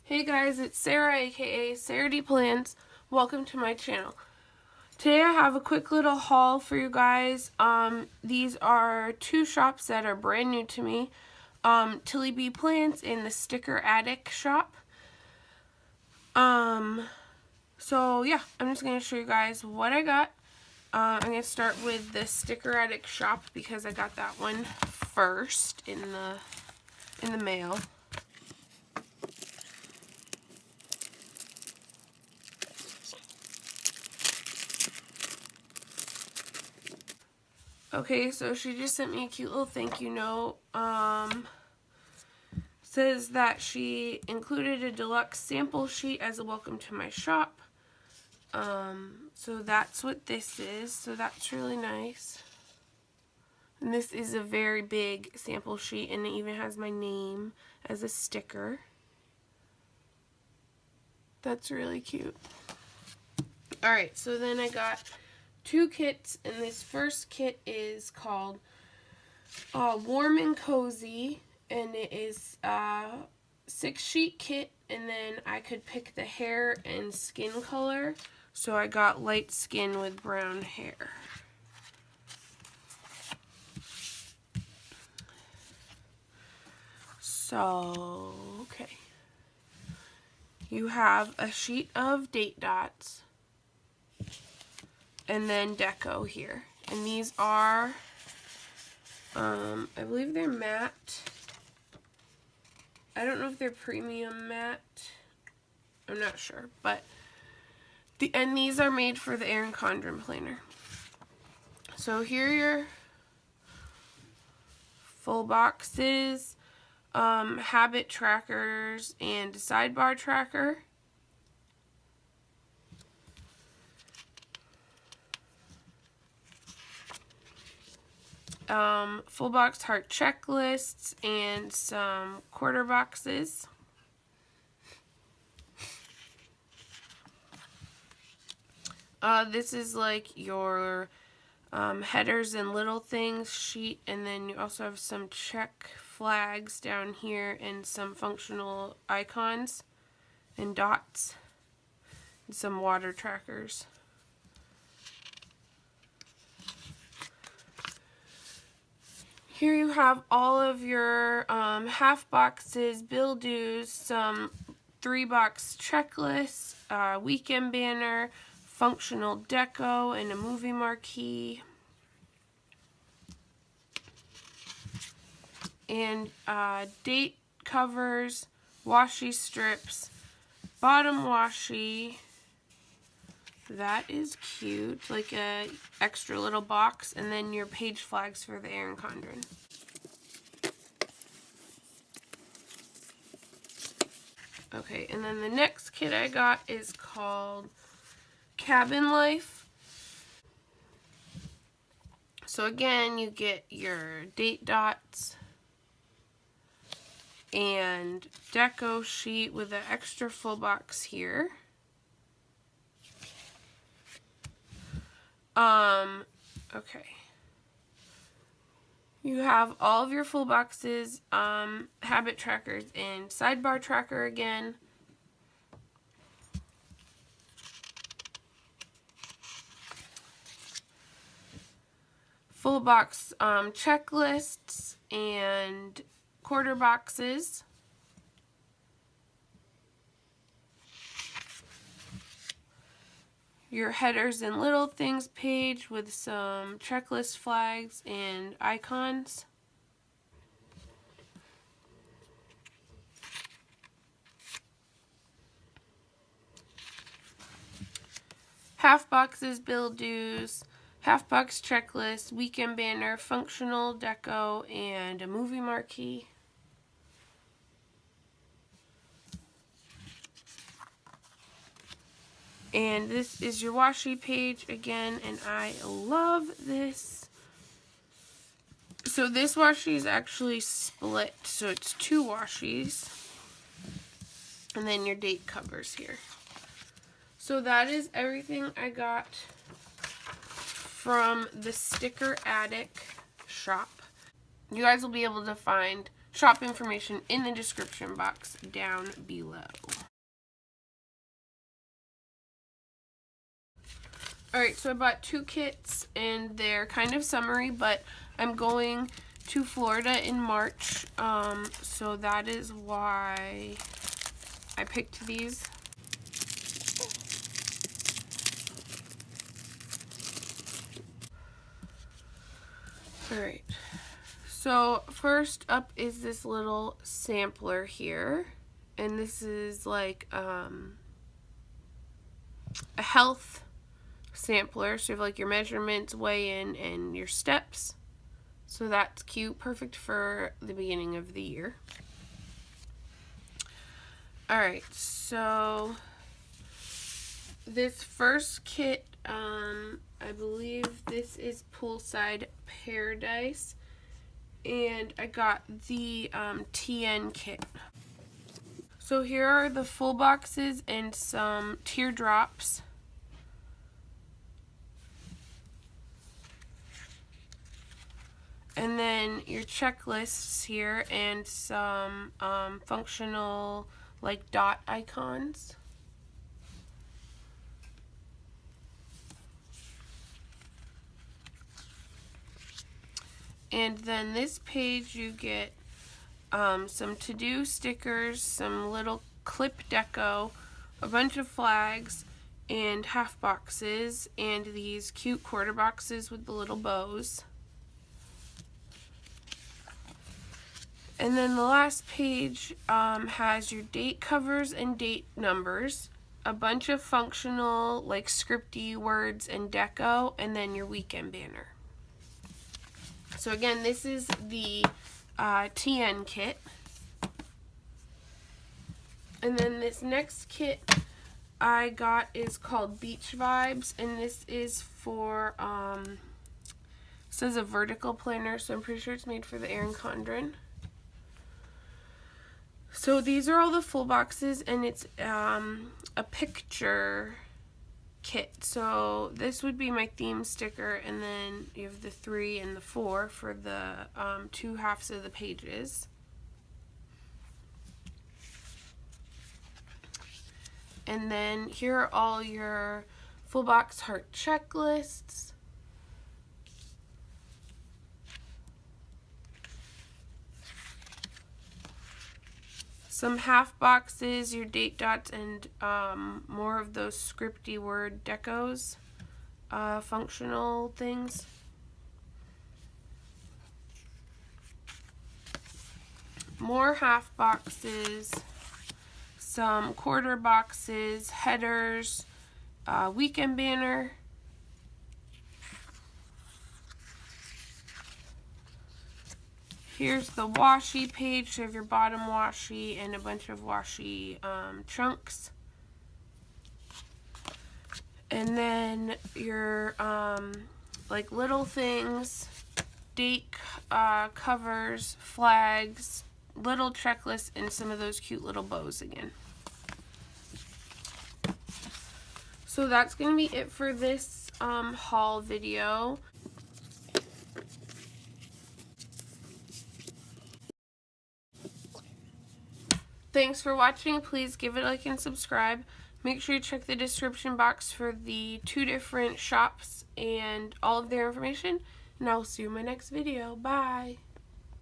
Hey guys, it's Sarah aka saradplans. Welcome to my channel. Today I have a quick little haul for you guys. These are two shops that are brand new to me. Tilly B Plants and the Sticker Attic shop. So yeah, I'm just gonna show you guys what I got. I'm gonna start with the Sticker Attic shop because I got that one first in the mail. Okay, so she just sent me a cute little thank you note. Says that she included a deluxe sample sheet as a welcome to my shop. So that's what this is. So that's really nice. And this is a very big sample sheet, and it even has my name as a sticker. That's really cute. Alright, so then I got two kits, and this first kit is called Warm and Cozy, and it is a 6-sheet kit, and then I could pick the hair and skin color, so I got light skin with brown hair. So, okay. You have a sheet of date dots, and then deco here. And these are, I believe they're matte. I don't know if they're premium matte. I'm not sure, but these are made for the Erin Condren planner. So here are your full boxes, habit trackers, and a sidebar tracker. Full box heart checklists and some quarter boxes. This is like your headers and little things sheet, and then you also have some check flags down here and some functional icons and dots and some water trackers. Here you have all of your half boxes, bill dues, some 3-box checklists, weekend banner, functional deco, and a movie marquee. And date covers, washi strips, bottom washi. That is cute, like a extra little box, and then your page flags for the Erin Condren. Okay, and then the next kit I got is called Cabin Life. So again, you get your date dots and deco sheet with an extra full box here. Okay. You have all of your full boxes, habit trackers, and sidebar tracker again. Full box checklists and quarter boxes. Your headers and little things page with some checklist flags and icons. Half boxes, bill dues, half box checklist, weekend banner, functional deco, and a movie marquee. And this is your washi page again, and I love this. So this washi is actually split, so it's 2 washies. And then your date covers here. So that is everything I got from the Sticker Attic shop. You guys will be able to find shop information in the description box down below. Alright, so I bought 2 kits, and they're kind of summery, but I'm going to Florida in March, so that is why I picked these. Alright, so first up is this little sampler here, and this is like a health sampler, so you have like your measurements, weigh-in, and your steps. So that's cute, perfect for the beginning of the year. Alright, so this first kit, I believe this is Poolside Paradise, and I got the TN kit. So here are the full boxes and some teardrops. And then your checklists here and some functional like dot icons. And then this page you get some to-do stickers, some little clip deco, a bunch of flags, and half boxes, and these cute quarter boxes with the little bows. And then the last page has your date covers and date numbers, a bunch of functional like scripty words and deco, and then your weekend banner. So again, this is the TN kit. And then this next kit I got is called Beach Vibes, and this is for, it says a vertical planner, so I'm pretty sure it's made for the Erin Condren. So these are all the full boxes, and it's a picture kit. So this would be my theme sticker, and then you have the 3 and the 4 for the 2 halves of the pages. And then here are all your full box heart checklists. Some half boxes, your date dots, and more of those scripty word decos, functional things. More half boxes, some quarter boxes, headers, weekend banner. Here's the washi page, so you have your bottom washi and a bunch of washi chunks. And then your like little things, date covers, flags, little checklists, and some of those cute little bows again. So that's going to be it for this haul video. Thanks for watching. Please give it a like and subscribe. Make sure you check the description box for the 2 different shops and all of their information. And I'll see you in my next video. Bye.